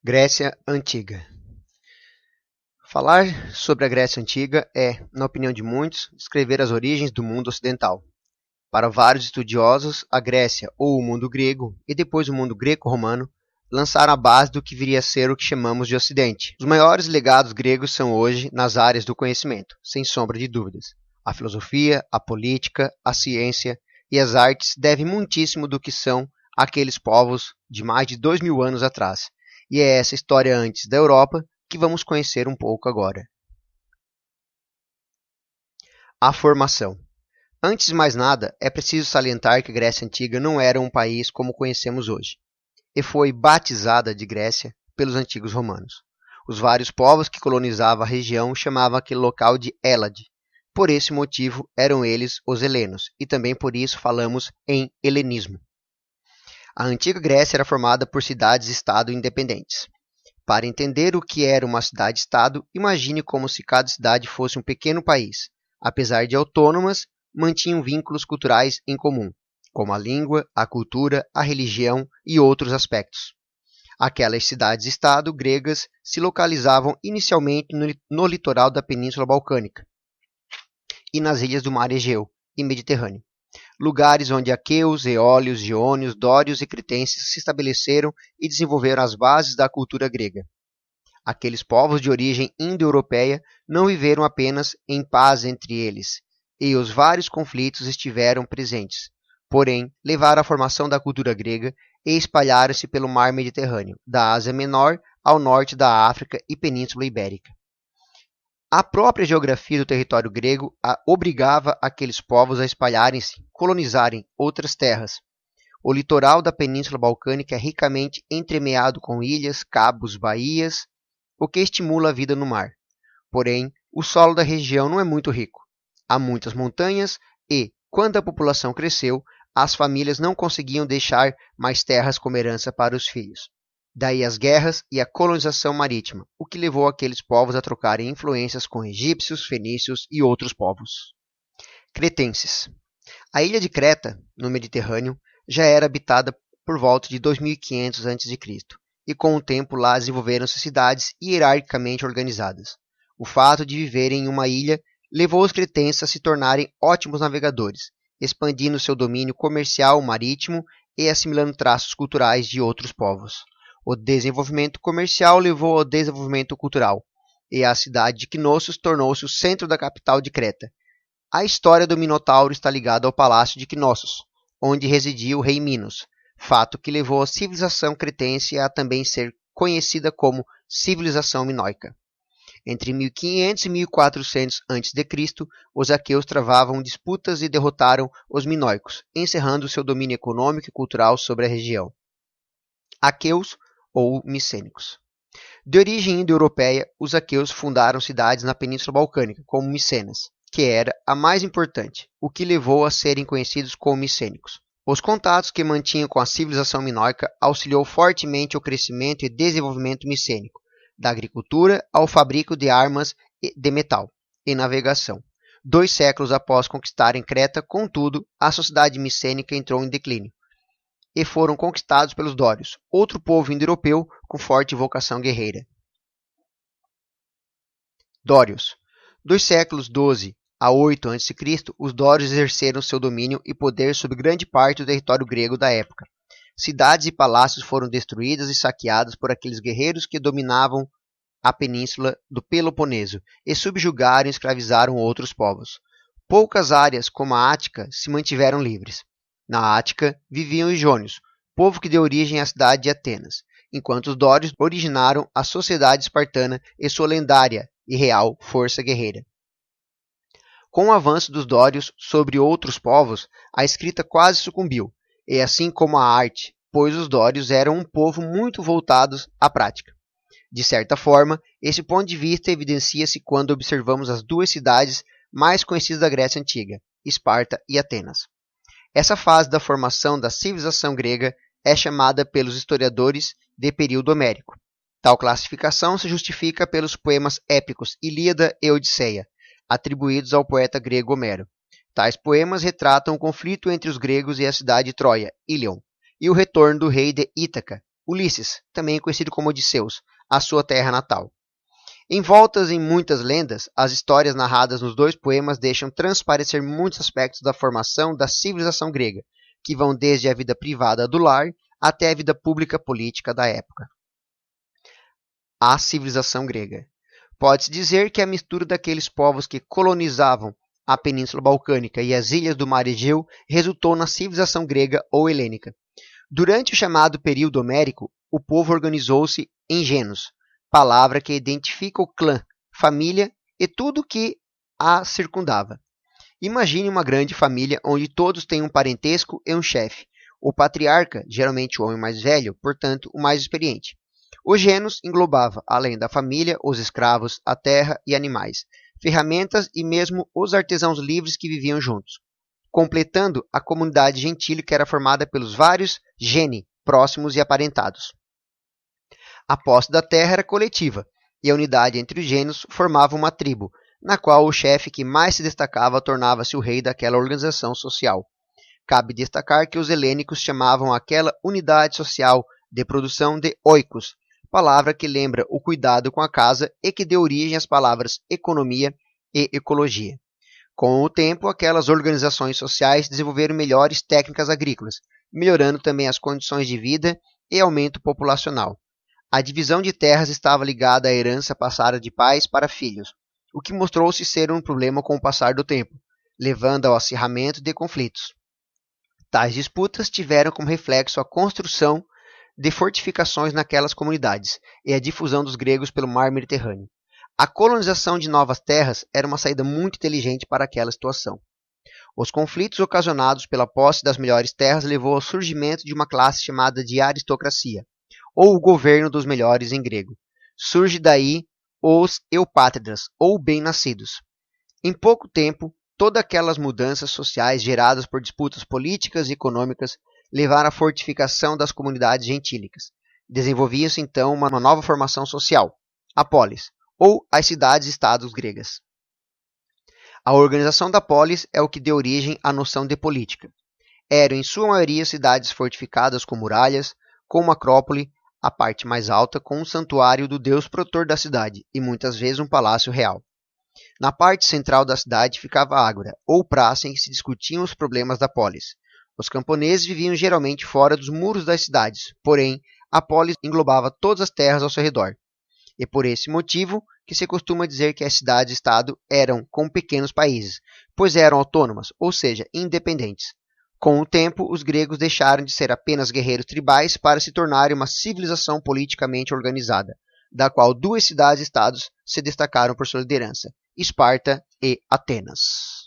Grécia Antiga. Falar sobre a Grécia Antiga é, na opinião de muitos, descrever as origens do mundo ocidental. Para vários estudiosos, a Grécia, ou o mundo grego, e depois o mundo greco-romano, lançaram a base do que viria a ser o que chamamos de Ocidente. Os maiores legados gregos são hoje nas áreas do conhecimento, sem sombra de dúvidas. A filosofia, a política, a ciência e as artes devem muitíssimo do que são aqueles povos de mais de 2000 anos atrás. E é essa história antes da Europa que vamos conhecer um pouco agora. A formação. Antes de mais nada, é preciso salientar que a Grécia Antiga não era um país como conhecemos hoje, e foi batizada de Grécia pelos antigos romanos. Os vários povos que colonizavam a região chamavam aquele local de Hélade. Por esse motivo, eram eles os helenos, e também por isso falamos em helenismo. A antiga Grécia era formada por cidades-estado independentes. Para entender o que era uma cidade-estado, imagine como se cada cidade fosse um pequeno país. Apesar de autônomas, mantinham vínculos culturais em comum, como a língua, a cultura, a religião e outros aspectos. Aquelas cidades-estado gregas se localizavam inicialmente no litoral da Península Balcânica e nas ilhas do Mar Egeu e Mediterrâneo. Lugares onde aqueus, eólios, joônios, dórios e cretenses se estabeleceram e desenvolveram as bases da cultura grega. Aqueles povos de origem indo-europeia não viveram apenas em paz entre eles, e os vários conflitos estiveram presentes, porém levaram à formação da cultura grega e espalharam-se pelo mar Mediterrâneo, da Ásia Menor ao norte da África e Península Ibérica. A própria geografia do território grego obrigava aqueles povos a espalharem-se, colonizarem outras terras. O litoral da Península Balcânica é ricamente entremeado com ilhas, cabos, baías, o que estimula a vida no mar. Porém, o solo da região não é muito rico. Há muitas montanhas e, quando a população cresceu, as famílias não conseguiam deixar mais terras como herança para os filhos. Daí as guerras e a colonização marítima, o que levou aqueles povos a trocarem influências com egípcios, fenícios e outros povos. Cretenses. A ilha de Creta, no Mediterrâneo, já era habitada por volta de 2500 a.C., e com o tempo lá desenvolveram-se cidades hierarquicamente organizadas. O fato de viverem em uma ilha levou os cretenses a se tornarem ótimos navegadores, expandindo seu domínio comercial marítimo e assimilando traços culturais de outros povos. O desenvolvimento comercial levou ao desenvolvimento cultural, e a cidade de Knossos tornou-se o centro da capital de Creta. A história do Minotauro está ligada ao palácio de Knossos, onde residia o rei Minos, fato que levou a civilização cretense a também ser conhecida como civilização minoica. Entre 1500 e 1400 a.C., os aqueus travavam disputas e derrotaram os minoicos, encerrando seu domínio econômico e cultural sobre a região. Aqueus ou micênicos. De origem indo-europeia, os aqueus fundaram cidades na Península Balcânica, como Micenas, que era a mais importante, o que levou a serem conhecidos como micênicos. Os contatos que mantinham com a civilização minoica auxiliou fortemente o crescimento e desenvolvimento micênico, da agricultura ao fabrico de armas de metal e navegação. 2 séculos após conquistarem Creta, contudo, a sociedade micênica entrou em declínio, e foram conquistados pelos dórios, outro povo indo-europeu com forte vocação guerreira. Dórios. Dos séculos 12 a 8 a.C., os dórios exerceram seu domínio e poder sobre grande parte do território grego da época. Cidades e palácios foram destruídas e saqueadas por aqueles guerreiros que dominavam a península do Peloponeso e subjugaram e escravizaram outros povos. Poucas áreas, como a Ática, se mantiveram livres. Na Ática viviam os jônios, povo que deu origem à cidade de Atenas, enquanto os dórios originaram a sociedade espartana e sua lendária e real força guerreira. Com o avanço dos dórios sobre outros povos, a escrita quase sucumbiu, e assim como a arte, pois os dórios eram um povo muito voltados à prática. De certa forma, esse ponto de vista evidencia-se quando observamos as 2 cidades mais conhecidas da Grécia Antiga, Esparta e Atenas. Essa fase da formação da civilização grega é chamada pelos historiadores de período homérico. Tal classificação se justifica pelos poemas épicos Ilíada e Odisseia, atribuídos ao poeta grego Homero. Tais poemas retratam o conflito entre os gregos e a cidade de Troia, Ilion, e o retorno do rei de Ítaca, Ulisses, também conhecido como Odisseus, à sua terra natal. Envoltas em muitas lendas, as histórias narradas nos dois poemas deixam transparecer muitos aspectos da formação da civilização grega, que vão desde a vida privada do lar até a vida pública política da época. A civilização grega. Pode-se dizer que a mistura daqueles povos que colonizavam a Península Balcânica e as ilhas do Mar Egeu resultou na civilização grega ou helênica. Durante o chamado período homérico, o povo organizou-se em genos, palavra que identifica o clã, família e tudo que a circundava. Imagine uma grande família onde todos têm um parentesco e um chefe. O patriarca, geralmente o homem mais velho, portanto, o mais experiente. O genus englobava, além da família, os escravos, a terra e animais, ferramentas e mesmo os artesãos livres que viviam juntos, completando a comunidade gentílica que era formada pelos vários geni, próximos e aparentados. A posse da terra era coletiva, e a unidade entre os gênios formava uma tribo, na qual o chefe que mais se destacava tornava-se o rei daquela organização social. Cabe destacar que os helênicos chamavam aquela unidade social de produção de oikos, palavra que lembra o cuidado com a casa e que deu origem às palavras economia e ecologia. Com o tempo, aquelas organizações sociais desenvolveram melhores técnicas agrícolas, melhorando também as condições de vida e aumento populacional. A divisão de terras estava ligada à herança passada de pais para filhos, o que mostrou-se ser um problema com o passar do tempo, levando ao acirramento de conflitos. Tais disputas tiveram como reflexo a construção de fortificações naquelas comunidades e a difusão dos gregos pelo mar Mediterrâneo. A colonização de novas terras era uma saída muito inteligente para aquela situação. Os conflitos ocasionados pela posse das melhores terras levou ao surgimento de uma classe chamada de aristocracia, ou o governo dos melhores em grego. Surge daí os eupátridas, ou bem-nascidos. Em pouco tempo, todas aquelas mudanças sociais geradas por disputas políticas e econômicas levaram à fortificação das comunidades gentílicas. Desenvolvia-se então uma nova formação social, a polis, ou as cidades-estados gregas. A organização da polis é o que deu origem à noção de política. Eram, em sua maioria, cidades fortificadas com muralhas, com uma acrópole, a parte mais alta, com um santuário do deus protetor da cidade, e muitas vezes um palácio real. Na parte central da cidade ficava a ágora, ou praça em que se discutiam os problemas da polis. Os camponeses viviam geralmente fora dos muros das cidades, porém, a polis englobava todas as terras ao seu redor. E por esse motivo que se costuma dizer que as cidades-estado eram como pequenos países, pois eram autônomas, ou seja, independentes. Com o tempo, os gregos deixaram de ser apenas guerreiros tribais para se tornarem uma civilização politicamente organizada, da qual duas cidades-estados se destacaram por sua liderança, Esparta e Atenas.